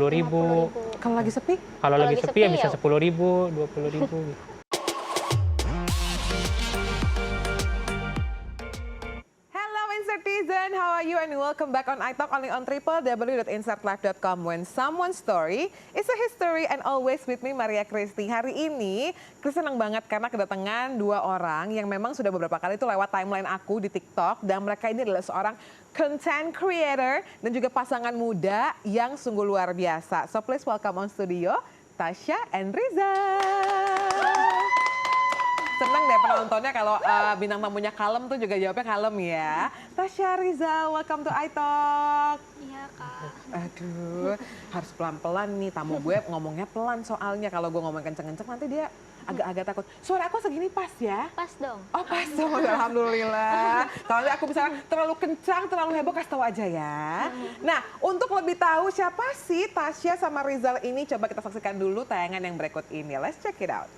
50.000. Kalau lagi sepi? Kalau lagi sepi ya bisa 10.000, 20.000 gitu. Citizen, how are you and welcome back on iTalk only on www.insertlife.com. When someone's story is a history and always with me Maria Christy. Hari ini Chris senang banget karena kedatangan dua orang yang memang sudah beberapa kali itu lewat timeline aku di TikTok dan mereka ini adalah seorang content creator dan juga pasangan muda yang sungguh luar biasa. So please welcome on studio Tasya and Riza. Senang deh penontonnya kalau bintang tamunya kalem tuh juga jawabnya kalem ya. Tasya, Riza, welcome to iTalk. Iya Kak. Aduh, harus pelan-pelan nih tamu gue ngomongnya pelan soalnya kalau gue ngomong kenceng-kenceng nanti dia agak-agak takut. Suara aku segini pas ya? Pas dong. Oh pas dong, alhamdulillah. Kalau aku misalnya terlalu kencang, terlalu heboh kasih tahu aja ya. Nah, untuk lebih tahu siapa sih Tasya sama Rizal ini coba kita saksikan dulu tayangan yang berikut ini. Let's check it out.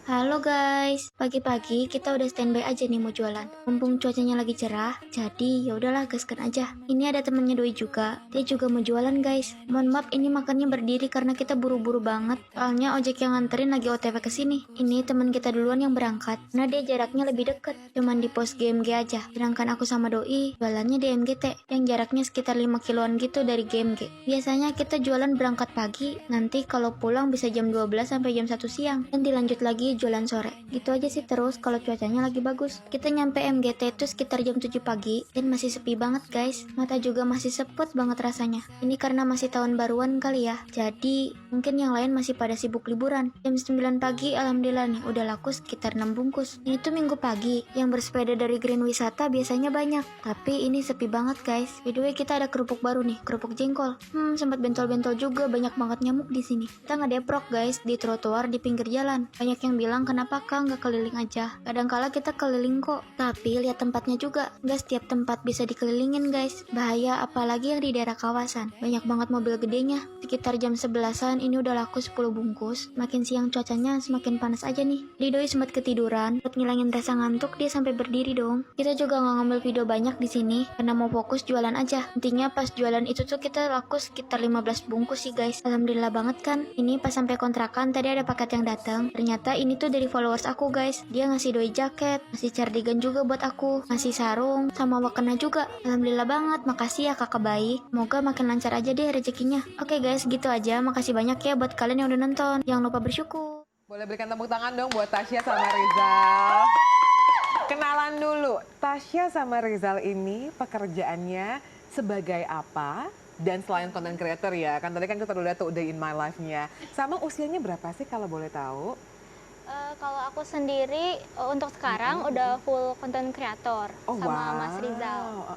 Halo guys, pagi-pagi kita udah standby aja nih mau jualan. Mumpung cuacanya lagi cerah, jadi ya udahlah gaskan aja. Ini ada temennya Doi juga, dia juga mau jualan guys. Mohon maaf ini makannya berdiri karena kita buru-buru banget. Soalnya ojek yang nganterin lagi OTW ke sini. Ini teman kita duluan yang berangkat, karena dia jaraknya lebih deket. Cuman di pos GMG aja. Sedangkan aku sama Doi jualannya di MGT, yang jaraknya sekitar 5 kiloan gitu dari GMG. Biasanya kita jualan berangkat pagi, nanti kalau pulang bisa jam 12 sampai jam 1 siang. Dan dilanjut lagi jualan sore. Gitu aja sih terus kalau cuacanya lagi bagus. Kita nyampe MGT itu sekitar jam 7 pagi dan masih sepi banget guys. Mata juga masih seput banget rasanya. Ini karena masih tahun baruan kali ya. Jadi mungkin yang lain masih pada sibuk liburan. Jam 9 pagi alhamdulillah nih udah laku sekitar 6 bungkus. Ini tuh minggu pagi. Yang bersepeda dari Green Wisata biasanya banyak. Tapi ini sepi banget guys. By the way kita ada kerupuk baru nih, kerupuk jengkol. Sempat bentol-bentol juga, banyak banget nyamuk di sini. Kita ngedeprok guys di trotoar di pinggir jalan. Banyak yang bilang kenapa kak nggak keliling aja. Kadangkala kita keliling kok, tapi lihat tempatnya juga. Nggak setiap tempat bisa dikelilingin guys. Bahaya apalagi yang di daerah kawasan. Banyak banget mobil gedenya. Sekitar jam 11-an ini udah laku 10 bungkus. Makin siang cuacanya semakin panas aja nih. Doi sempat ketiduran. Buat ngilangin rasa ngantuk dia sampai berdiri dong. Kita juga nggak ngambil video banyak di sini karena mau fokus jualan aja. Intinya pas jualan itu tuh kita laku sekitar 15 bungkus sih guys. Alhamdulillah banget kan. Ini pas sampai kontrakan tadi ada paket yang datang. Ternyata ini tuh dari followers aku guys. Dia ngasih Doi jaket, ngasih cardigan juga buat aku, ngasih sarung, sama wakena juga. Alhamdulillah banget, makasih ya kakak baik. Semoga makin lancar aja deh rezekinya. Oke guys, gitu aja. Makasih banyak ya buat kalian yang udah nonton. Jangan lupa bersyukur. Boleh berikan tepuk tangan dong buat Tasya sama Rizal. Kenalan dulu, Tasya sama Rizal ini pekerjaannya sebagai apa? Dan selain content creator ya, kan tadi kan kita udah lihat tuh Day in My Life-nya. Sama usianya berapa sih kalau boleh tahu? Kalau aku sendiri untuk sekarang udah full content creator sama Mas Rizal.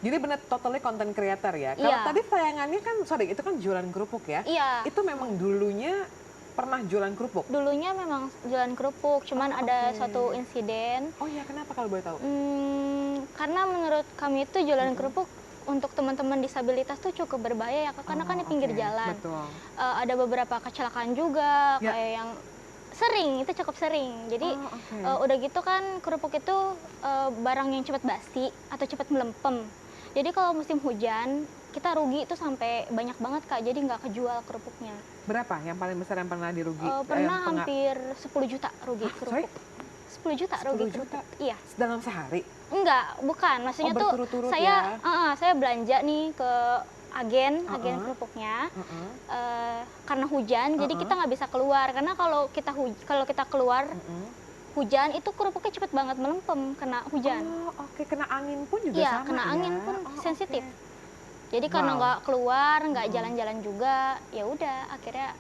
Jadi benar totally content creator ya. Kalau tadi tayangannya kan, sorry itu kan jualan kerupuk ya? Iya. Itu memang dulunya pernah jualan kerupuk? Dulunya memang jualan kerupuk, cuman ada suatu insiden. Oh iya, kenapa kalau boleh tahu? Karena menurut kami itu jualan kerupuk untuk teman-teman disabilitas tuh cukup berbahaya ya, karena kan di pinggir jalan. Betul. Ada beberapa kecelakaan juga, kayak yang sering, itu cukup sering. Jadi udah gitu kan kerupuk itu barang yang cepat basi atau cepat melempem. Jadi kalau musim hujan kita rugi itu sampai banyak banget kak, jadi nggak kejual kerupuknya. Berapa yang paling besar yang pernah dirugi? Pernah hampir 10 juta rugi kerupuk. 10 juta rugi kerupuk. Iya. Dalam sehari? Enggak, bukan. Maksudnya tuh saya saya belanja nih ke agen kerupuknya karena hujan, jadi kita nggak bisa keluar karena kalau kita keluar hujan itu kerupuknya cepet banget melempem kena hujan. Kena angin pun juga iya, sama kena ya? angin pun sensitif. Jadi karena nggak keluar, nggak jalan-jalan juga, ya udah akhirnya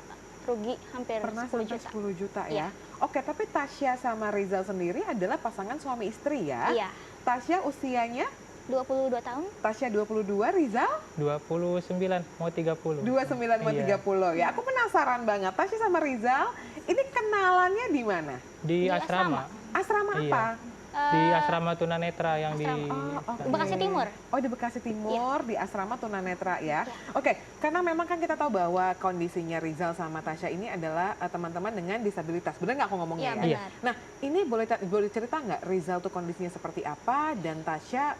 rugi hampir Pernah 10 juta. 10 juta ya? Iya. Oke, tapi Tasya sama Rizal sendiri adalah pasangan suami istri ya? Iya. Tasya usianya? 22 tahun. Tasya 22, Rizal? 29 mau 30. 29 mau 30 ya. Aku penasaran banget, Tasya sama Rizal ini kenalannya di mana? Di asrama. Asrama apa? Di asrama tunanetra yang di Bekasi Timur. Oh, di Bekasi Timur, di asrama tunanetra ya. Oke, karena memang kan kita tahu bahwa kondisinya Rizal sama Tasya ini adalah teman-teman dengan disabilitas. Benar nggak aku ngomongnya ya? Iya, benar. Nah, ini boleh cerita nggak Rizal tuh kondisinya seperti apa dan Tasya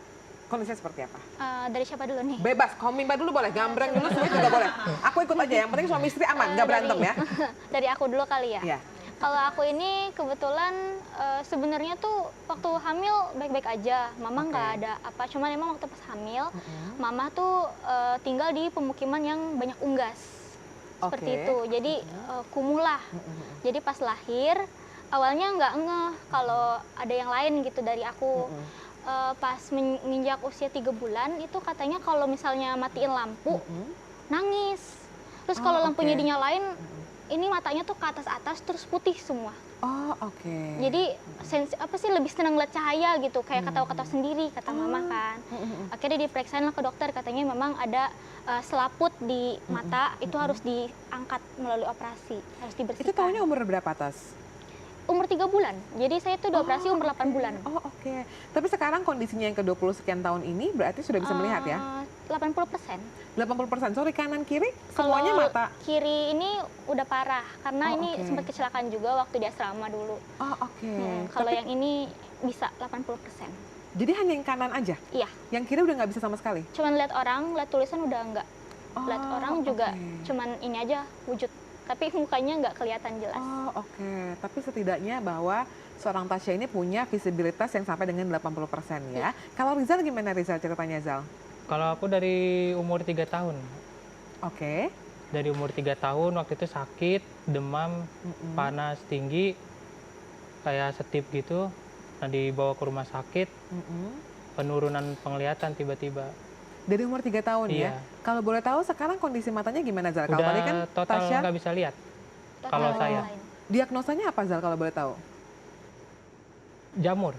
Kondisinya seperti apa? Dari siapa dulu nih? Bebas, kamu mimba dulu boleh, gambreng dulu semua juga boleh. Aku ikut aja, yang penting suami istri aman, nggak berantem ya. Dari aku dulu kali ya. Iya. Kalau aku ini kebetulan sebenarnya tuh waktu hamil baik-baik aja, mama nggak ada apa. Cuman emang waktu pas hamil, mama tuh tinggal di pemukiman yang banyak unggas, seperti itu. Jadi kumuh lah. Jadi pas lahir, awalnya nggak ngeh kalau ada yang lain gitu dari aku. Pas menginjak usia 3 bulan itu katanya kalau misalnya matiin lampu nangis, terus kalau lampunya dinyalain ini matanya tuh ke atas terus putih semua. Jadi apa sih lebih senang lihat cahaya gitu, kayak ketawa-ketawa sendiri kata mama kan. Akhirnya diperiksain lah ke dokter, katanya memang ada selaput di mata, itu harus diangkat melalui operasi, harus dibersihkan. Itu tahunnya umur berapa, Tas? Umur 3 bulan, jadi saya tuh dioperasi umur 8 bulan. Tapi sekarang kondisinya yang ke-20 sekian tahun ini berarti sudah bisa melihat ya? 80%. 80%, sorry, kanan kiri semuanya Kalau mata? kiri ini udah parah, karena ini sempat kecelakaan juga waktu di asrama dulu. Kalau yang ini bisa 80%. Jadi hanya yang kanan aja? Iya. Yang kiri udah nggak bisa sama sekali? Cuman lihat orang, lihat tulisan udah enggak. Lihat orang juga cuman ini aja wujud, tapi mukanya nggak kelihatan jelas. Tapi setidaknya bahwa seorang Tasya ini punya visibilitas yang sampai dengan 80% ya. Kalau Rizal gimana, Rizal, ceritanya, Zal? Kalau aku dari umur 3 tahun. Dari umur 3 tahun waktu itu sakit, demam, panas tinggi, kayak setip gitu. Nah, dibawa ke rumah sakit, penurunan penglihatan tiba-tiba. Dari umur 3 tahun ya? Kalau boleh tahu sekarang kondisi matanya gimana, Zal? Kalau tadi kan total Tasya nggak bisa lihat. Total Kalau saya. diagnosanya apa, Zal, kalau boleh tahu? Jamur.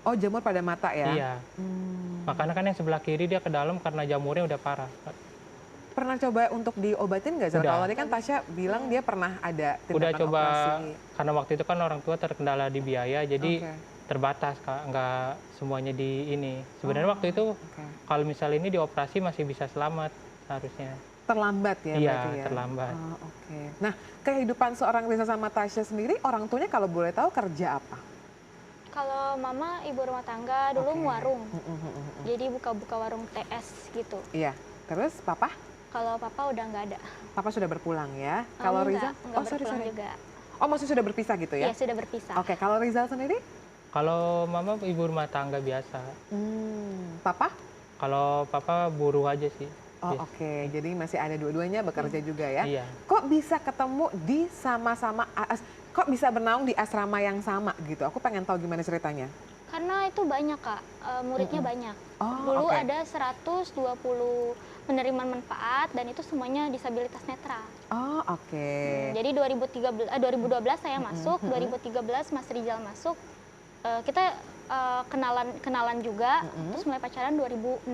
Oh, jamur pada mata ya? Iya. Makanya kan yang sebelah kiri dia ke dalam karena jamurnya udah parah. Pernah coba untuk diobatin nggak, Zal? Udah. Kalau tadi kan Tasya bilang dia pernah ada tindakan Udah coba, operasi. karena waktu itu kan orang tua terkendala di biaya, jadi terbatas, Kak. Nggak semuanya di ini. Sebenarnya waktu itu kalau misalnya ini dioperasi masih bisa selamat seharusnya. Terlambat ya, Iya, berarti ya? terlambat. Nah, kehidupan seorang Rizal sama Tasya sendiri, orang tuanya kalau boleh tahu kerja apa? Kalau mama ibu rumah tangga dulu warung, jadi buka-buka warung TS gitu. Iya, terus papa? Kalau papa udah nggak ada. Papa sudah berpulang ya? Kalau Rizal? Nggak berpulang juga. Oh, maksudnya sudah berpisah gitu ya? Iya, sudah berpisah. Oke, kalau Rizal sendiri? Kalau mama ibu rumah tangga biasa. Papa? Kalau papa buruh aja sih. Jadi masih ada dua-duanya bekerja juga ya? Iya. Kok bisa ketemu di sama-sama, kok bisa bernaung di asrama yang sama gitu? Aku pengen tahu gimana ceritanya. Karena itu banyak, Kak, muridnya banyak. Dulu ada 120 penerimaan manfaat dan itu semuanya disabilitas netra. Jadi 2012 saya masuk, 2013 Mas Rizal masuk. Kita kenalan juga, terus mulai pacaran 2016.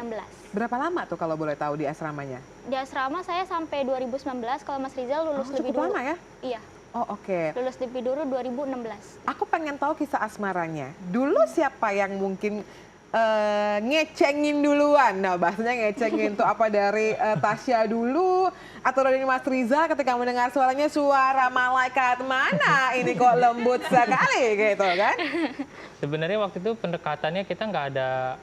Berapa lama tuh kalau boleh tahu di asramanya? Di asrama saya sampai 2019, kalau Mas Rizal lulus lebih dulu. Cukup lama ya? Iya. Lulus lebih dulu 2016. Aku pengen tahu kisah asmaranya. Dulu siapa yang mungkin ngecengin duluan? Nah, bahasanya ngecengin tuh apa dari Tasya dulu atau dari Mas Rizal ketika mendengar suaranya, suara malaikat mana ini kok lembut sekali gitu kan? Sebenarnya waktu itu pendekatannya kita nggak ada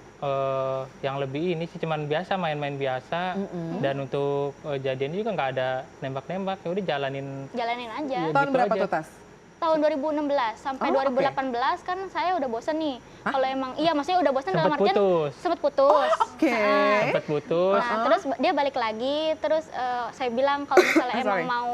yang lebih ini sih, cuman biasa main-main biasa. Dan untuk jadian juga nggak ada nembak-nembak, ya udah jalanin aja. Tahun gitu berapa aja. tuh, Tas? Tahun 2016 sampai 2018 kan saya udah bosen nih. Kalau emang maksudnya udah bosen dalam artian sempat putus. Sempat putus. Nah, terus dia balik lagi, terus saya bilang kalau misalnya emang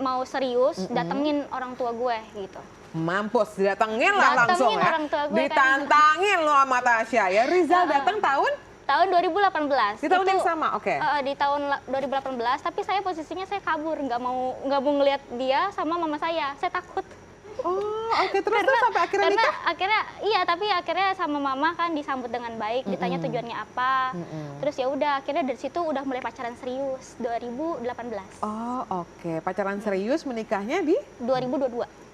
mau serius, datengin orang tua gue gitu. Mampus, datengin lah langsung ya. Orang tua gue ditantangin lo sama Tasya ya. Rizal datang tahun 2018. Di tahun yang sama, di tahun 2018, tapi saya posisinya saya kabur, nggak mau ngelihat dia sama mama saya takut. Terus sampai akhirnya nikah? Akhirnya sama mama kan disambut dengan baik, ditanya tujuannya apa. Terus ya udah, akhirnya dari situ udah mulai pacaran serius 2018. Pacaran serius, menikahnya di 2022.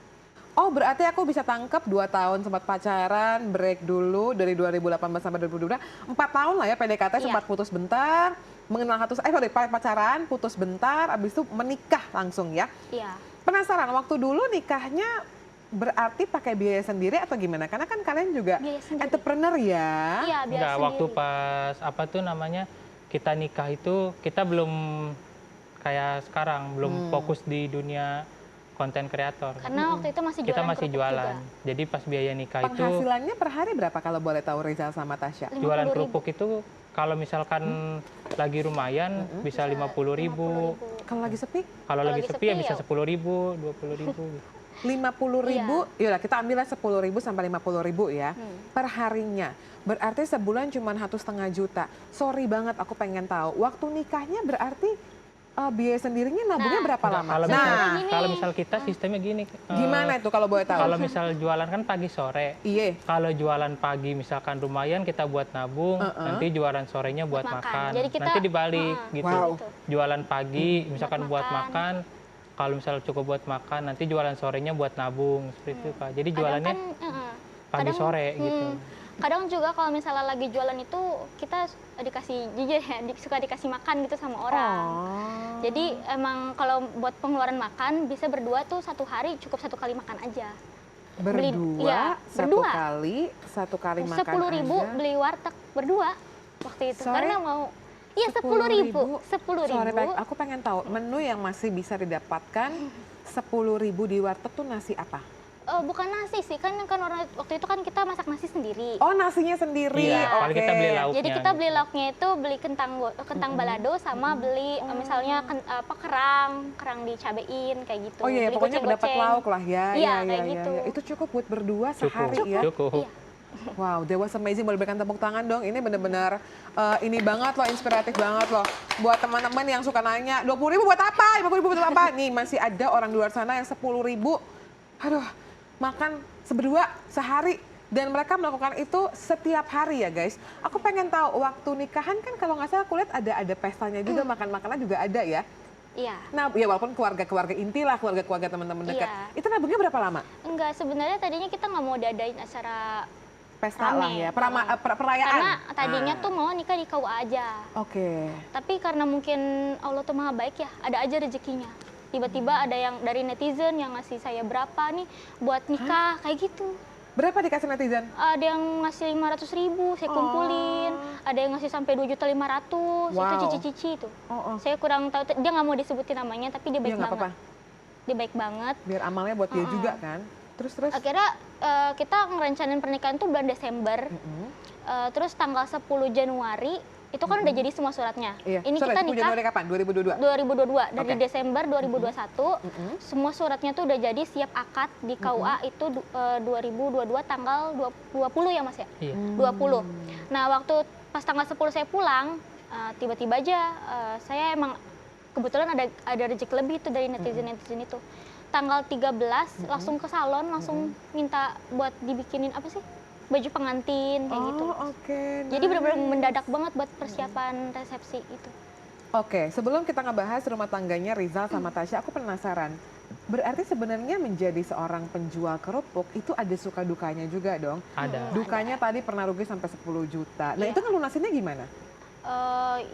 Berarti aku bisa tangkap 2 tahun sempat pacaran, break dulu dari 2018 sampai 2022. 4 tahun lah ya PDKT, sempat putus bentar, mengenal pacaran, putus bentar, abis itu menikah langsung ya. Iya. Penasaran, waktu dulu nikahnya berarti pakai biaya sendiri atau gimana? Karena kan kalian juga entrepreneur ya? Iya, biaya Enggak, sendiri. waktu pas apa tuh namanya kita nikah itu kita belum kayak sekarang, belum fokus di dunia konten kreator. Karena waktu itu masih jualan Kita masih kerupuk jualan. juga. Jadi pas biaya nikah itu Penghasilannya per hari berapa kalau boleh tahu Rizal sama Tasya? jualan kerupuk itu kalau misalkan lagi lumayan bisa 50.000. Kalau lagi sepi? Kalau lagi sepi ya bisa 10.000, 20.000. 50.000, yaudah kita ambillah 10.000 sampai 50.000 ya per harinya. Berarti sebulan cuma 1,5 juta. Sorry banget, aku pengen tahu. Waktu nikahnya berarti biaya sendirinya nabungnya berapa lama? Kalau misal kita sistemnya gini. Gimana itu kalau boleh tahu? Kalau misal jualan kan pagi sore. Iya. Kalau jualan pagi misalkan lumayan kita buat nabung, nanti jualan sorenya buat makan. Jadi kita, nanti dibalik gitu. Wow. Jualan pagi misalkan buat makan. Kalau misal cukup buat makan, nanti jualan sorenya buat nabung seperti itu Kak. Jadi jualannya pagi sore gitu. Kadang juga kalau misalnya lagi jualan itu kita dikasih jujur ya, suka dikasih makan gitu sama orang. Jadi emang kalau buat pengeluaran makan bisa berdua tuh satu hari cukup 1 kali makan aja. Berdua, satu kali makan 10.000 aja. beli warteg berdua waktu itu. Sorry? Karena mau, iya 10.000. 10.000. Sorry, baik. Aku pengen tahu menu yang masih bisa didapatkan 10.000 di warteg tuh nasi apa? Bukan nasi sih, kan orang waktu itu kan kita masak nasi sendiri. Oh, nasinya sendiri. Iya, paling kita beli lauknya. Jadi kita beli lauknya itu beli kentang balado sama beli misalnya kerang dicabein kayak gitu. Oh iya, beli pokoknya dapat lauk lah ya. Iya, kayak gitu. Itu cukup buat berdua sehari ya. Cukup. Iya. Wow, that was amazing. Boleh berikan tepuk tangan dong. Ini benar-benar ini banget loh, inspiratif banget loh. Buat teman-teman yang suka nanya, 20.000 buat apa? 50.000 buat apa? Nih, masih ada orang di luar sana yang 10.000. Aduh, makan berdua sehari. Dan mereka melakukan itu setiap hari ya guys. Aku pengen tahu, waktu nikahan kan kalau nggak salah aku lihat ada pestanya juga, makan-makanan juga ada ya. Iya. Nah, ya walaupun keluarga-keluarga inti lah, keluarga-keluarga teman-teman dekat. Iya. Itu nabungnya berapa lama? Enggak, sebenarnya tadinya kita nggak mau diadain acara Pesta lah ya, perayaan. Karena tadinya tuh mau nikah di KUA aja. Oke. Tapi karena mungkin Allah tuh maha baik ya, ada aja rezekinya. Tiba-tiba ada yang dari netizen yang ngasih saya berapa nih buat nikah, kayak gitu. Berapa dikasih netizen? Ada yang ngasih 500.000, saya kumpulin. Ada yang ngasih sampai 2.500.000, itu cici-cici itu. Saya kurang tahu, dia nggak mau disebutin namanya, tapi dia baik banget. Dia baik banget. Biar amalnya buat dia juga kan. Terus? Akhirnya kita ngerencanain pernikahan tuh bulan Desember. Terus tanggal 10 Januari, itu kan udah jadi semua suratnya. Iya. Ini kita nikah Januari kapan? 2022? 2022, dari Desember 2021. Semua suratnya tuh udah jadi, siap akad di KUA itu 2022 tanggal 20 ya Mas ya? Iya. 20. Nah waktu pas tanggal 10 saya pulang, tiba-tiba aja saya emang kebetulan ada rezeki lebih itu dari netizen-netizen itu. Tanggal 13 langsung ke salon, langsung minta buat dibikinin apa sih? Baju pengantin kayak gitu. Jadi benar-benar mendadak banget buat persiapan resepsi itu. Oke, sebelum kita ngebahas rumah tangganya Rizal sama Tasya, aku penasaran. Berarti sebenarnya menjadi seorang penjual kerupuk itu ada suka dukanya juga dong? Ada. Dukanya tadi pernah rugi sampai 10 juta. Nah itu ngelunasinnya gimana?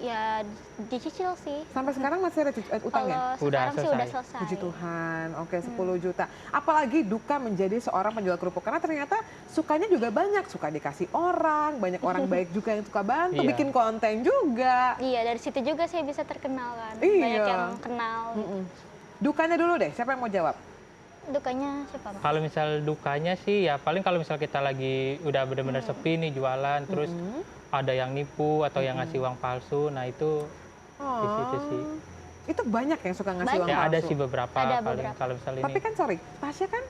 Ya dicicil sih. Sampai sekarang masih ada utangnya? Sekarang sih udah selesai. Puji Tuhan, oke 10 juta. Apalagi duka menjadi seorang penjual kerupuk. Karena ternyata sukanya juga banyak. Suka dikasih orang, banyak orang baik juga yang suka bantu, bikin konten juga. Iya, dari situ juga saya bisa terkenal kan. Iya. Banyak yang kenal. Dukanya dulu deh, siapa yang mau jawab? Dukanya siapa? Mas? Kalau misal dukanya sih ya paling kalau misal kita lagi udah benar-benar sepi nih jualan, terus ada yang nipu atau yang ngasih uang palsu, nah itu di situ sih. Itu banyak yang suka ngasih uang Ya palsu. ada sih beberapa, paling kalau misal ini. Tapi kan sorry, Tasya kan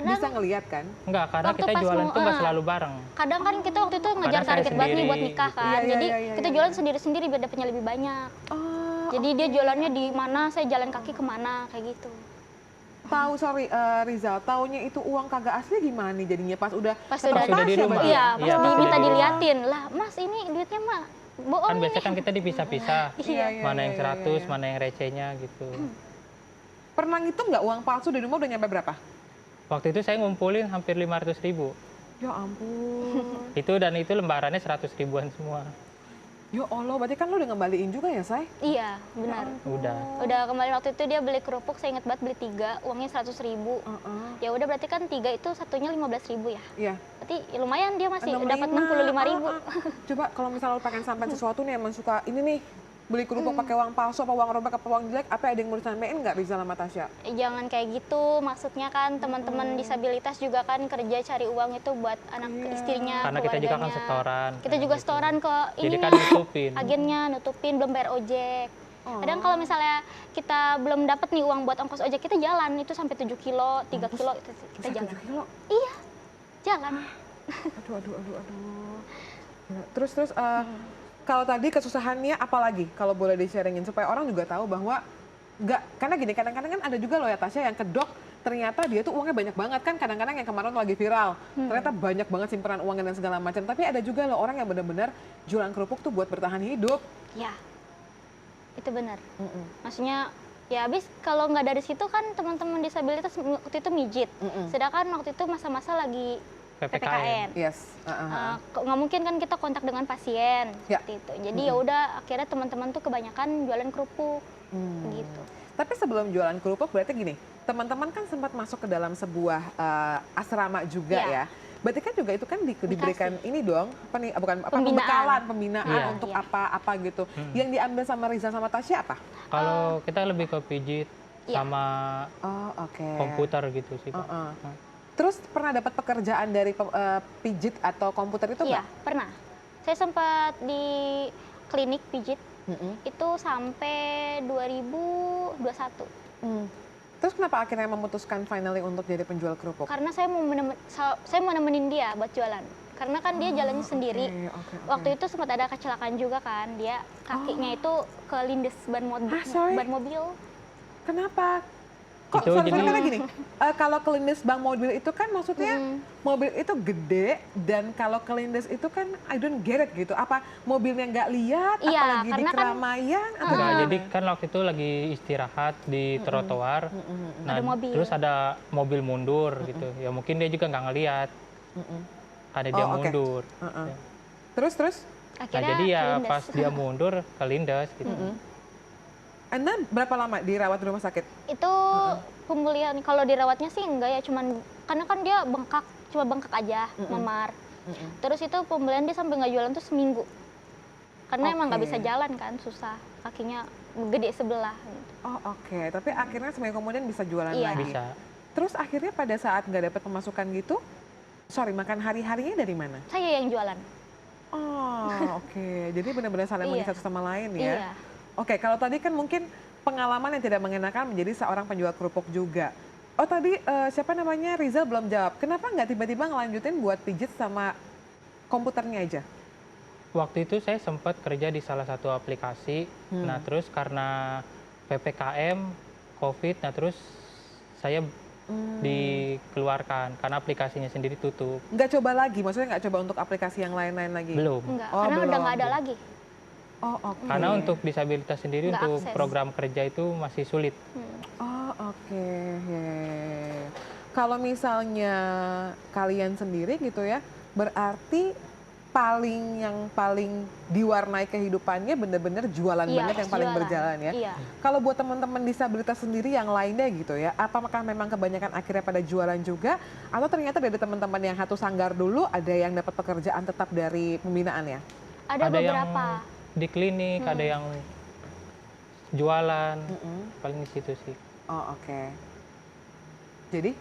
bisa ngelihat kan? Enggak, karena kita jualan tuh nggak selalu bareng. Kadang kan kita waktu itu ngejar target banget nih buat nikah kan. Iya, Jadi iya, kita jualan sendiri-sendiri biar dapatnya lebih banyak. Jadi dia jualannya di mana, saya jalan kaki kemana, kayak gitu. Tahu, sorry Rizal, taunya itu uang kagak asli gimana nih jadinya pas udah di rumah. Iya, pas diminta diliatin. Lah, Mas ini duitnya mah bohong. Kan biasanya kan kita dipisah-pisah. Iya. Mana yang 100, mana yang recehnya gitu. Pernah ngitung nggak uang palsu di rumah udah nyampe berapa? Waktu itu saya ngumpulin hampir 500.000. Ya ampun. Dan itu lembarannya 100 ribuan semua. Ya Allah, berarti kan lo udah ngembaliin juga ya, Say? Iya, benar. Udah kembali. Waktu itu dia beli kerupuk, saya ingat banget beli 3, uangnya 100.000. Ya udah berarti kan 3 itu satunya 15.000 ya? Iya. Berarti ya lumayan dia masih dapat 65.000. Coba kalau misalnya lo pengen sampai sesuatu nih, emang suka ini nih, beli kerupuk pakai uang palsu, apa uang robek, apa uang jelek, apa ada yang mau disampaikan nggak Rizal sama Tasya? Jangan kayak gitu, maksudnya kan teman-teman disabilitas juga kan kerja cari uang itu buat anak istrinya, karena kita juga kan setoran. Kita juga gitu. setoran ke Jadi ininya, kan nutupin. agennya nutupin, belum bayar ojek. Kadang kalau misalnya kita belum dapat nih uang buat ongkos ojek, kita jalan itu sampai 7 kilo, 3 kilo itu kita jalan. 7 kilo? Iya, jalan. Aduh. Ya, terus kalau tadi kesusahannya apa lagi kalau boleh di-sharingin supaya orang juga tahu bahwa nggak, karena gini kadang-kadang kan ada juga loh ya Tasya yang kedok ternyata dia tuh uangnya banyak banget kan, kadang-kadang yang kemarin lagi viral ternyata banyak banget simpanan uangnya dan segala macam, tapi ada juga loh orang yang benar-benar jualan kerupuk tuh buat bertahan hidup. Ya, itu benar. Maksudnya ya habis kalau nggak dari situ kan teman-teman disabilitas waktu itu mijit, sedangkan waktu itu masa-masa lagi PPKN. Yes. Nggak mungkin kan kita kontak dengan pasien seperti itu. Jadi ya udah akhirnya teman-teman tuh kebanyakan jualan kerupuk gitu. Tapi sebelum jualan kerupuk berarti gini, teman-teman kan sempat masuk ke dalam sebuah asrama juga ya. Berarti kan juga itu kan diberikan ini dong, apa nih, bukan apa, pembinaan untuk apa gitu. Yang diambil sama Rizal sama Tasya apa? Kalau kita lebih ke pijit sama komputer gitu sih. Terus pernah dapat pekerjaan dari pijit atau komputer itu nggak? Iya, pernah. Saya sempat di klinik pijit itu sampai 2021. Terus kenapa akhirnya memutuskan finally untuk jadi penjual kerupuk? Karena saya mau nemenin dia buat jualan. Karena kan dia jalannya sendiri. Waktu itu sempat ada kecelakaan juga kan, dia kakinya itu kelindes ban mobil. Kenapa? Kok karena gini, kalau kelindes ban mobil itu kan maksudnya mobil itu gede dan kalau kelindes itu kan I don't get it gitu. Apa mobilnya nggak lihat, apalagi di keramaian? Enggak, jadi kan waktu itu lagi istirahat di trotoar, nah terus ada mobil mundur gitu. Ya mungkin dia juga nggak ngelihat, ada dia mundur. Ya. Terus? Nah, jadi ya pas dia mundur kelindes gitu. Anda berapa lama dirawat di rumah sakit? Itu pemulihan, kalau dirawatnya sih enggak ya, cuman karena kan dia cuma bengkak aja, memar. Terus itu pemulihan dia sampai nggak jualan tuh seminggu. Karena emang nggak bisa jalan kan, susah. Kakinya gede sebelah. Gitu. Tapi akhirnya seminggu kemudian bisa jualan lagi? Bisa. Terus akhirnya pada saat nggak dapat pemasukan gitu, makan hari-harinya dari mana? Saya yang jualan. Jadi benar-benar saling mengisi satu sama lain ya? Iya. Kalau tadi kan mungkin pengalaman yang tidak mengenakan menjadi seorang penjual kerupuk juga. Tadi siapa namanya Rizal belum jawab. Kenapa nggak tiba-tiba ngelanjutin buat pijit sama komputernya aja? Waktu itu saya sempat kerja di salah satu aplikasi. Nah terus karena PPKM, COVID, nah terus saya dikeluarkan karena aplikasinya sendiri tutup. Nggak coba lagi? Maksudnya nggak coba untuk aplikasi yang lain-lain lagi? Belum. Enggak, karena udah nggak ada lagi. Karena untuk disabilitas sendiri nggak untuk akses. program kerja itu masih sulit. Kalau misalnya kalian sendiri gitu ya, berarti yang paling diwarnai kehidupannya bener-bener jualan banget yang paling berjalan ya. Iya. Kalau buat teman-teman disabilitas sendiri yang lainnya gitu ya, apakah memang kebanyakan akhirnya pada jualan juga, atau ternyata dari teman-teman yang satu sanggar dulu ada yang dapat pekerjaan tetap dari pembinaan ya? Ada beberapa. Yang di klinik, ada yang jualan, paling di situ sih. Jadi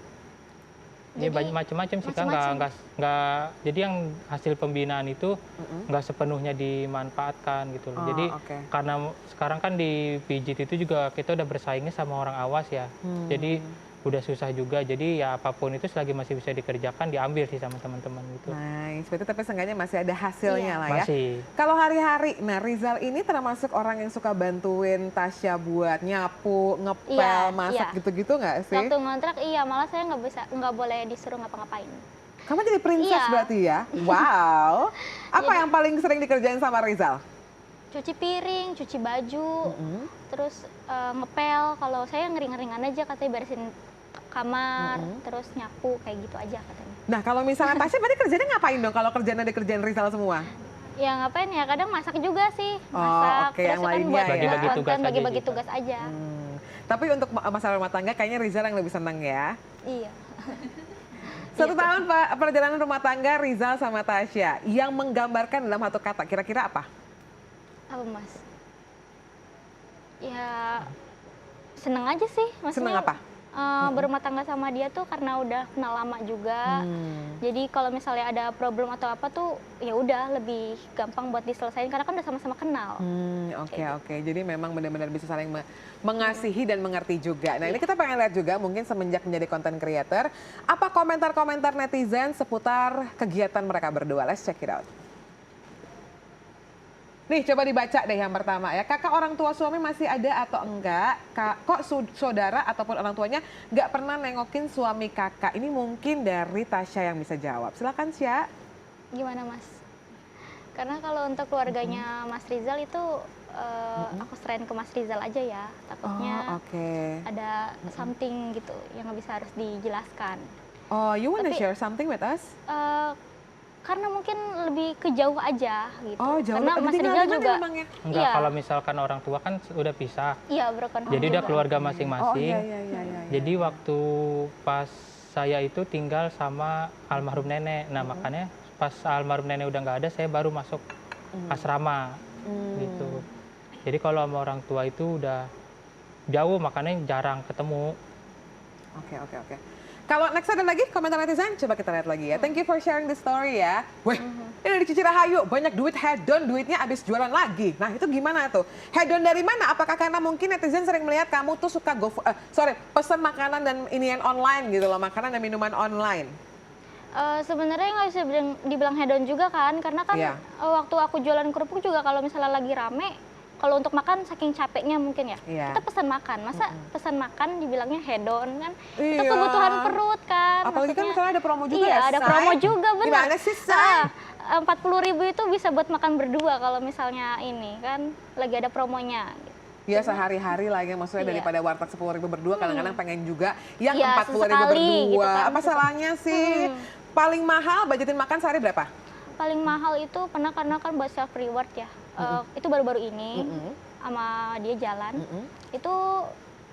banyak macam-macam sih kan, nggak. Jadi yang hasil pembinaan itu nggak sepenuhnya dimanfaatkan gitu loh. Jadi karena sekarang kan di pijit itu juga kita udah bersaingnya sama orang awas ya. Jadi udah susah juga, jadi ya apapun itu selagi masih bisa dikerjakan diambil sih sama teman-teman gitu. Nice, berarti tapi seenggaknya masih ada hasilnya lah ya. Masih. Kalau hari-hari, nah Rizal ini termasuk orang yang suka bantuin Tasya buat nyapu, ngepel, masak gitu-gitu nggak sih? Waktu ngontrak malah saya nggak boleh disuruh ngapa-ngapain. Kamu jadi princess berarti ya? Wow. Apa yang paling sering dikerjain sama Rizal? Cuci piring, cuci baju, terus ngepel. Kalau saya ngering-ngeringan aja, katanya beresin kamar, terus nyapu, kayak gitu aja katanya. Nah kalau misalnya Tasya berarti kerjanya ngapain dong kalau kerjanya dikerjain Rizal semua? Ya ngapain ya, kadang masak juga sih, masak. Oke, yang Terus kan lainnya buat ya. Bagi-bagi tugas aja bagi-bagi gitu. tugas aja. Tapi untuk masalah rumah tangga kayaknya Rizal yang lebih senang ya. Iya. 1 tahun perjalanan rumah tangga Rizal sama Tasya yang menggambarkan dalam satu kata, kira-kira apa? Apa Mas? Ya seneng aja sih. Maksudnya, Seneng apa? Berumah tangga sama dia tuh karena udah kenal lama juga. Jadi kalau misalnya ada problem atau apa tuh ya udah lebih gampang buat diselesain karena kan udah sama-sama kenal. Oke. Jadi memang benar-benar bisa saling mengasihi dan mengerti juga. Nah ini kita pengen lihat juga mungkin semenjak menjadi content creator, apa komentar-komentar netizen seputar kegiatan mereka berdua. Let's check it out. Nih coba dibaca deh yang pertama ya. Kakak orang tua suami masih ada atau enggak? Kok saudara ataupun orang tuanya nggak pernah nengokin suami kakak? Ini mungkin dari Tasya yang bisa jawab. Silakan Sya. Gimana Mas? Karena kalau untuk keluarganya Mas Rizal itu aku serahin ke Mas Rizal aja ya. Takutnya ada something gitu yang bisa harus dijelaskan. Oh, you wanna share something with us? Karena mungkin lebih ke jauh aja gitu. Oh, jauh. Karena Mas Rizal juga Enggak, iya. kalau misalkan orang tua kan udah pisah. Iya, broken home Jadi udah juga. keluarga masing-masing. Iya. Jadi waktu pas saya itu tinggal sama almarhum nenek. Nah, makanya pas almarhum nenek udah nggak ada, saya baru masuk asrama gitu. Jadi kalau sama orang tua itu udah jauh, makanya jarang ketemu. Oke. Kalau next ada lagi komentar netizen, coba kita lihat lagi ya. Thank you for sharing the story ya. Weh, ini dari Cici Rahayu, banyak duit hedon, duitnya habis jualan lagi. Nah itu gimana tuh? Hedon dari mana? Apakah karena mungkin netizen sering melihat kamu tuh suka pesan makanan dan inian online gitu loh, makanan dan minuman online? Sebenarnya nggak bisa dibilang hedon juga kan, karena kan waktu aku jualan kerupuk juga kalau misalnya lagi rame, kalau untuk makan saking capeknya mungkin ya, kita pesan makan. Masa pesan makan dibilangnya hedon kan? Itu kebutuhan perut kan. Apalagi kan misalnya ada promo juga iya, ya, ada promo juga benar. Gimana sih, Say? 40.000 itu bisa buat makan berdua kalau misalnya ini kan lagi ada promonya. Ya sehari-hari lah ya, maksudnya daripada warteg 10.000 berdua, kadang-kadang pengen juga yang 40.000 sesekali, berdua. gitu kan. Apa salahnya sih? Paling mahal budgetin makan sehari berapa? Paling mahal itu pernah karena kan buat self reward ya. Itu baru-baru ini sama dia jalan. Itu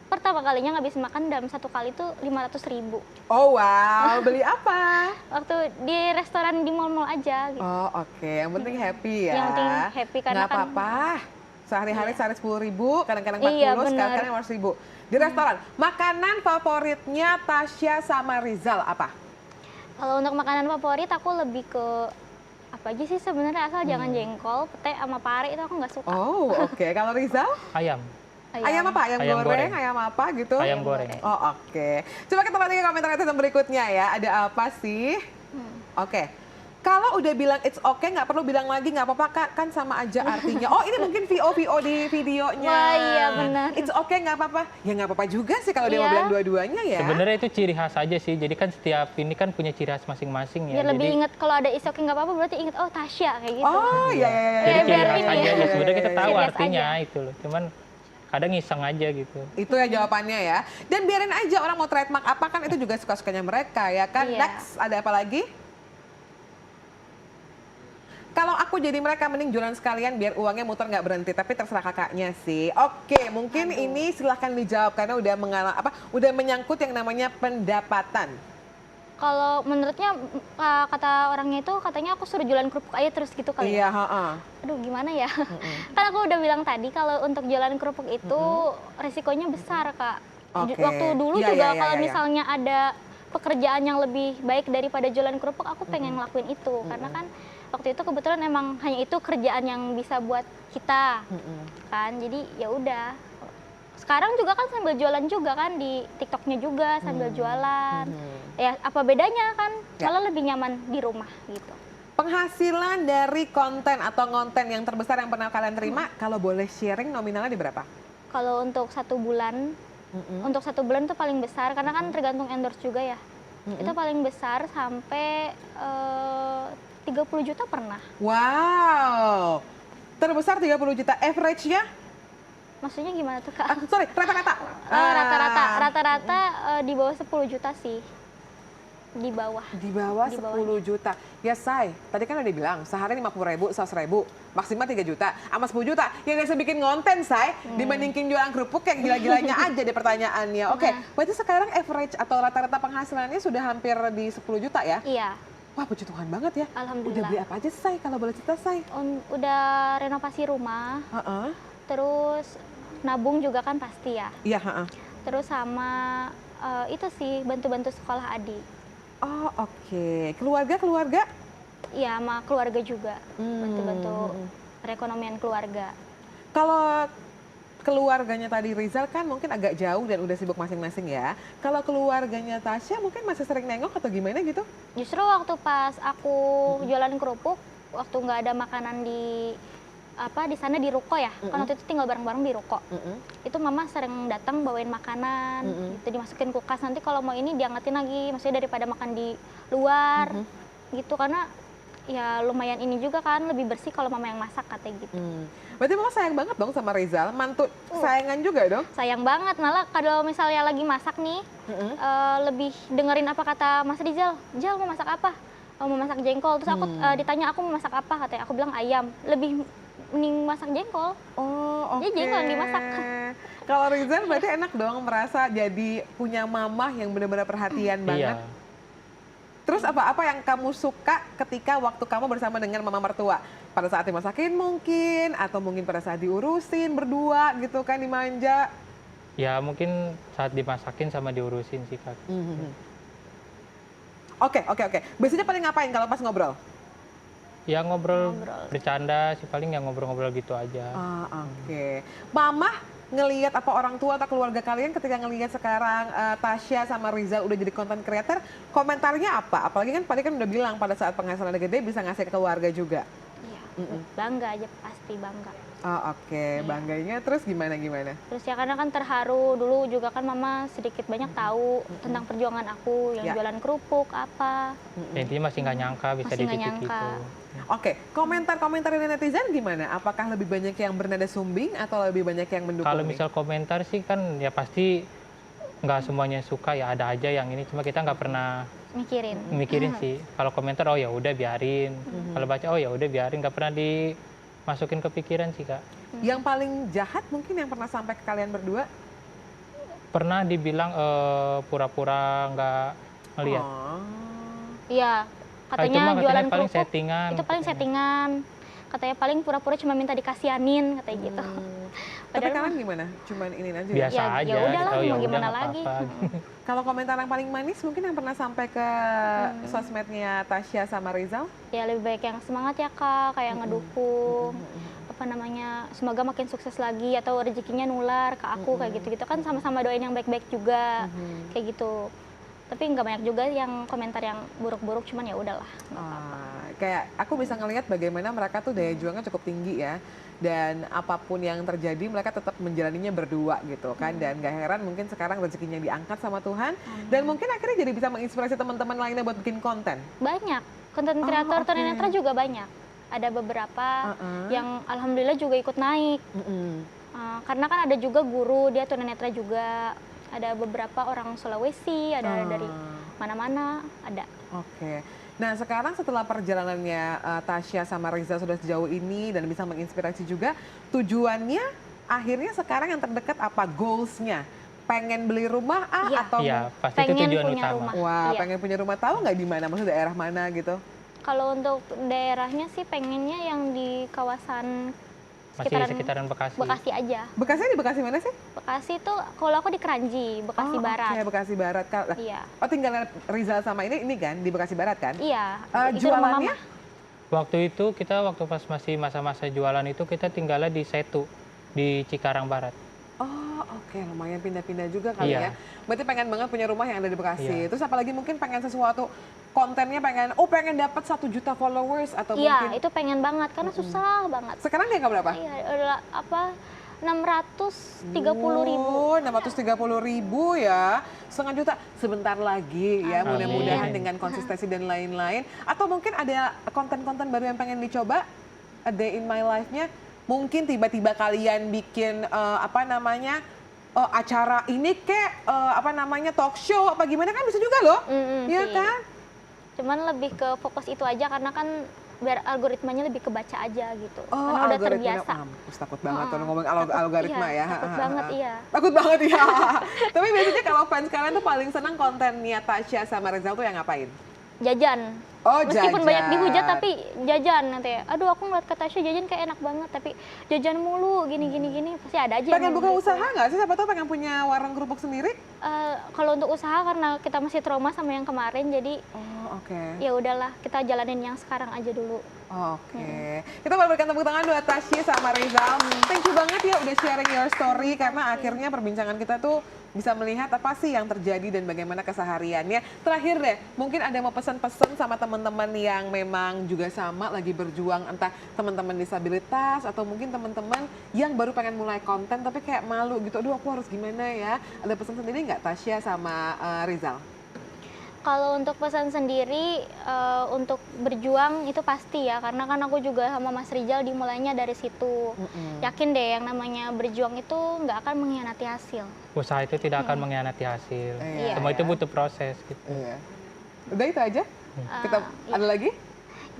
pertama kalinya ngabisin makan dalam satu kali itu 500.000. Oh wow, beli apa? Waktu di restoran di mall-mall aja gitu. Oh oke, yang penting happy ya. Yang penting happy karena nggak apa-apa. Sehari-hari sehari 10.000, kadang-kadang 40, kadang-kadang 500.000. Di restoran, makanan favoritnya Tasya sama Rizal apa? Kalau untuk makanan favorit aku lebih ke apa aja sih sebenarnya, asal jangan jengkol, pete sama pare itu aku nggak suka. Oh oke. Kalau Rizal? Ayam. Ayam apa? Ayam goreng, ayam apa gitu? Ayam goreng. Oh oke. Coba kita lihat lagi komentar netizen berikutnya ya. Ada apa sih? Oke. Kalau udah bilang it's okay, nggak perlu bilang lagi nggak apa-apa Kak, kan sama aja artinya. Oh ini mungkin VO di videonya. Wah iya benar. It's okay nggak apa-apa. Ya nggak apa-apa juga sih kalau dia mau bilang dua-duanya ya. Sebenarnya itu ciri khas aja sih. Jadi kan setiap ini kan punya ciri khas masing-masing ya. Biar lebih jadi, inget kalau ada it's okay nggak apa-apa berarti inget oh Tasya kayak gitu. Oh iya. Jadi ciri biar khas ini aja. ya. Ya sebenarnya kita tahu Ciri khas artinya aja. itu loh. Cuman kadang iseng aja gitu. Itu ya jawabannya ya. Dan biarin aja orang mau trademark apa kan itu juga suka-sukanya mereka ya kan. Iya. Next ada apa lagi? Kalau aku jadi mereka mending jualan sekalian biar uangnya muter nggak berhenti, tapi terserah kakaknya sih. Oke, mungkin ini silahkan dijawab karena udah menyangkut yang namanya pendapatan. Kalau menurutnya kata orangnya itu katanya aku suruh jualan kerupuk aja terus gitu kali Iya, ya. Aduh gimana ya? Kan aku udah bilang tadi kalau untuk jualan kerupuk itu risikonya besar Kak. Oke. Waktu dulu Iya, juga iya, kalau iya. misalnya ada pekerjaan yang lebih baik daripada jualan kerupuk, aku pengen ngelakuin itu karena kan waktu itu kebetulan emang hanya itu kerjaan yang bisa buat kita kan, jadi ya udah. Sekarang juga kan sambil jualan juga kan di TikToknya juga sambil jualan. Ya apa bedanya kan? Malah lebih nyaman di rumah gitu. Penghasilan dari konten atau ngonten yang terbesar yang pernah kalian terima, kalau boleh sharing nominalnya di berapa? Kalau untuk 1 bulan, untuk 1 bulan itu paling besar karena kan tergantung endorse juga ya. Itu paling besar sampai 30 juta pernah. Wow, terbesar 30 juta. Average-nya? Maksudnya gimana tuh Kak? Sorry, rata-rata. Rata-rata di bawah 10 juta sih. Di bawah. Di bawah 10 juta. Ya Say, tadi kan udah bilang sehari 50.000, 100.000, maksimal 3 juta. Sama 10 juta, yang bisa bikin konten Say, dibandingin jualan kerupuk yang gila-gilanya aja deh pertanyaannya. Oke, berarti sekarang average atau rata-rata penghasilannya sudah hampir di 10 juta ya? Iya. Wah, puji Tuhan banget ya. Alhamdulillah. Udah beli apa aja Say, kalau boleh cerita Say? Udah renovasi rumah, terus nabung juga kan pasti ya. Iya, Terus sama itu sih, bantu-bantu sekolah adik. Oh, oke. Keluarga? Iya, sama keluarga juga. Bantu-bantu perekonomian keluarga. Kalau keluarganya tadi Rizal kan mungkin agak jauh dan udah sibuk masing-masing ya. Kalau keluarganya Tasya mungkin masih sering nengok atau gimana gitu? Justru waktu pas aku jualan kerupuk, waktu nggak ada makanan di sana di ruko ya, kan waktu itu tinggal bareng-bareng di ruko. Itu mama sering datang bawain makanan, gitu dimasukin kulkas, nanti kalau mau ini diangetin lagi, maksudnya daripada makan di luar, gitu, karena ya lumayan ini juga kan, lebih bersih kalau mama yang masak katanya gitu. Berarti mama sayang banget dong sama Rizal, mantu sayangan juga dong? Sayang banget, malah kalau misalnya lagi masak nih, lebih dengerin apa kata Mas Rizal, Jal mau masak apa? Oh, mau masak jengkol, terus aku ditanya aku mau masak apa, katanya aku bilang ayam, lebih mending masak jengkol. Oh, oke. Jadi jengkol yang dimasak. Kalau Rizal berarti enak dong merasa jadi punya mamah yang benar-benar perhatian banget. Iya. Terus apa yang kamu suka ketika waktu kamu bersama dengan mama mertua? Pada saat dimasakin mungkin, atau mungkin pada saat diurusin berdua gitu kan, dimanja? Ya mungkin saat dimasakin sama diurusin sih Kak. Oke. Biasanya paling ngapain kalau pas ngobrol? Ya ngobrol, bercanda sih paling, ya ngobrol-ngobrol gitu aja. Oke. Mama ngelihat apa orang tua atau keluarga kalian ketika ngelihat sekarang Tasya sama Rizal udah jadi content creator, komentarnya apa? Apalagi kan tadi kan udah bilang pada saat penghasilan gede bisa ngasih ke keluarga juga. Iya, bangga aja, pasti bangga. Oke. Bangganya terus gimana? Terus ya karena kan terharu, dulu juga kan mama sedikit banyak tahu tentang perjuangan aku yang jualan kerupuk apa. Ya, intinya masih nggak nyangka bisa di titik itu. Oke, komentar-komentar dari netizen gimana? Apakah lebih banyak yang bernada sumbing atau lebih banyak yang mendukung? Kalau misal komentar sih kan ya pasti nggak semuanya suka, ya ada aja yang ini, cuma kita nggak pernah mikirin sih. Kalau komentar oh ya udah biarin, kalau baca oh ya udah biarin, nggak pernah dimasukin ke pikiran sih Kak. Yang paling jahat mungkin yang pernah sampai ke kalian berdua? Pernah dibilang pura-pura nggak ngeliat. Iya, katanya jualan paling kerupuk settingan, itu paling settingan. Katanya paling pura-pura cuma minta dikasihanin katanya gitu. Tapi kalian gimana? Cuman ini aja? Biasa aja. Ya udahlah, ya mau gimana lagi. Kalau komentar yang paling manis mungkin yang pernah sampai ke sosmednya Tasya sama Rizal? Ya lebih baik yang semangat ya Kak, kayak ngedukung. Apa namanya, semoga makin sukses lagi atau rezekinya nular ke aku kayak gitu-gitu, kan sama-sama doain yang baik-baik juga. Kayak gitu. Tapi nggak banyak juga yang komentar yang buruk-buruk, cuman ya udahlah. Kayak aku bisa ngelihat bagaimana mereka tuh daya juangnya cukup tinggi ya, dan apapun yang terjadi mereka tetap menjalaninya berdua gitu kan, dan gak heran mungkin sekarang rezekinya diangkat sama Tuhan, dan mungkin akhirnya jadi bisa menginspirasi teman-teman lainnya buat bikin konten. Banyak, konten kreator tunanetra juga banyak. Ada beberapa yang alhamdulillah juga ikut naik. Karena kan ada juga guru, dia tunanetra juga. Ada beberapa orang Sulawesi, ada dari mana-mana, ada. Oke. Nah sekarang setelah perjalanannya Tasya sama Rizal sudah sejauh ini dan bisa menginspirasi juga, tujuannya akhirnya sekarang yang terdekat apa? Goalsnya? Pengen beli rumah atau pasti itu tujuan utama. Rumah. Wah, pengen punya rumah, tahu nggak di mana? Maksudnya daerah mana gitu? Kalau untuk daerahnya sih pengennya yang di kawasan sekitaran Bekasi. Bekasi aja. Bekasi di Bekasi mana sih? Bekasi tuh kalau aku di Keranji, Bekasi Barat. Oke, Bekasi Barat. Iya. Oh, tinggal Rizal sama ini kan di Bekasi Barat kan? Iya. Jualannya? Waktu itu kita pas masih masa-masa jualan itu kita tinggalnya di Setu, di Cikarang Barat. Oke, lumayan pindah-pindah juga kali ya. Berarti pengen banget punya rumah yang ada di Bekasi. Terus apalagi mungkin pengen sesuatu, kontennya pengen ap 1 juta followers atau mungkin. Iya, itu pengen banget karena susah banget. Sekarang dia nggak berapa? Iya, adalah 630.000. 630.000 ya, setengah juta sebentar lagi ya. Mudah-mudahan dengan konsistensi dan lain-lain. Atau mungkin ada konten-konten baru yang pengen dicoba, a day in my life-nya. Mungkin tiba-tiba kalian bikin acara ini kayak apa namanya talk show apa gimana kan bisa juga loh, iya kan? Cuman lebih ke fokus itu aja karena kan biar algoritmanya lebih kebaca aja gitu. Oh, karena udah terbiasa. Mampus, takut banget kalau ngomong algoritma iya, ya. Takut banget iya. Takut banget ya. Tapi biasanya kalau fans kalian tuh paling senang kontennya Tasya sama Rizal tuh yang ngapain? Jajan. Oh, Meskipun jajan. banyak dihujat tapi jajan nanti. Aduh aku ngeliat ke Tasya jajan kayak enak banget tapi jajan mulu gini pasti ada aja. Pengen buka usaha nggak sih? Siapa tahu pengen punya warung kerupuk sendiri? Kalau untuk usaha karena kita masih trauma sama yang kemarin jadi ya udahlah kita jalanin yang sekarang aja dulu. Oke. Kita mau berikan tepuk tangan buat Tasya sama Rizal. Thank you banget ya udah sharing your story karena akhirnya perbincangan kita tuh bisa melihat apa sih yang terjadi dan bagaimana kesehariannya. Terakhir deh, mungkin ada mau pesan-pesan sama teman-teman yang memang juga sama lagi berjuang, entah teman-teman disabilitas atau mungkin teman-teman yang baru pengen mulai konten tapi kayak malu gitu. Aduh aku harus gimana ya? Ada pesan sendiri nggak Tasya sama Rizal? Kalau untuk pesan sendiri, untuk berjuang itu pasti ya, karena kan aku juga sama Mas Rizal dimulainya dari situ. Yakin deh yang namanya berjuang itu nggak akan mengkhianati hasil. Usaha itu tidak akan mengkhianati hasil. Semua itu butuh proses gitu. Udah itu aja? Kita ada lagi?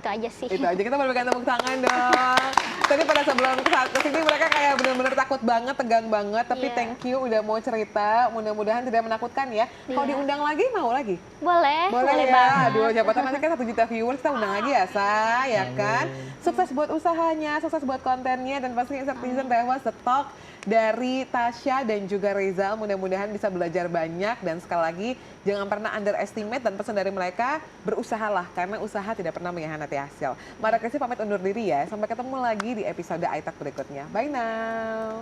Itu aja sih. Itu aja, kita berikan tepuk tangan dong. Tadi pada sebelum kesini mereka kayak benar-benar takut banget, tegang banget. Tapi thank you udah mau cerita, mudah-mudahan tidak menakutkan ya. Kalau diundang lagi, mau lagi? Boleh ya. banget. Aduh, siapa tahu nanti kan 1 juta viewers, kita undang lagi ya, Sa, ya kan? Sukses buat usahanya, sukses buat kontennya, dan pasti Citizen Tewas The Talk dari Tasya dan juga Rizal. Mudah-mudahan bisa belajar banyak dan sekali lagi jangan pernah underestimate dan pesan dari mereka, berusahalah karena usaha tidak pernah mengkhianati hasil. Maria Kristi pamit undur diri ya, sampai ketemu lagi di episode iTalk berikutnya. Bye now.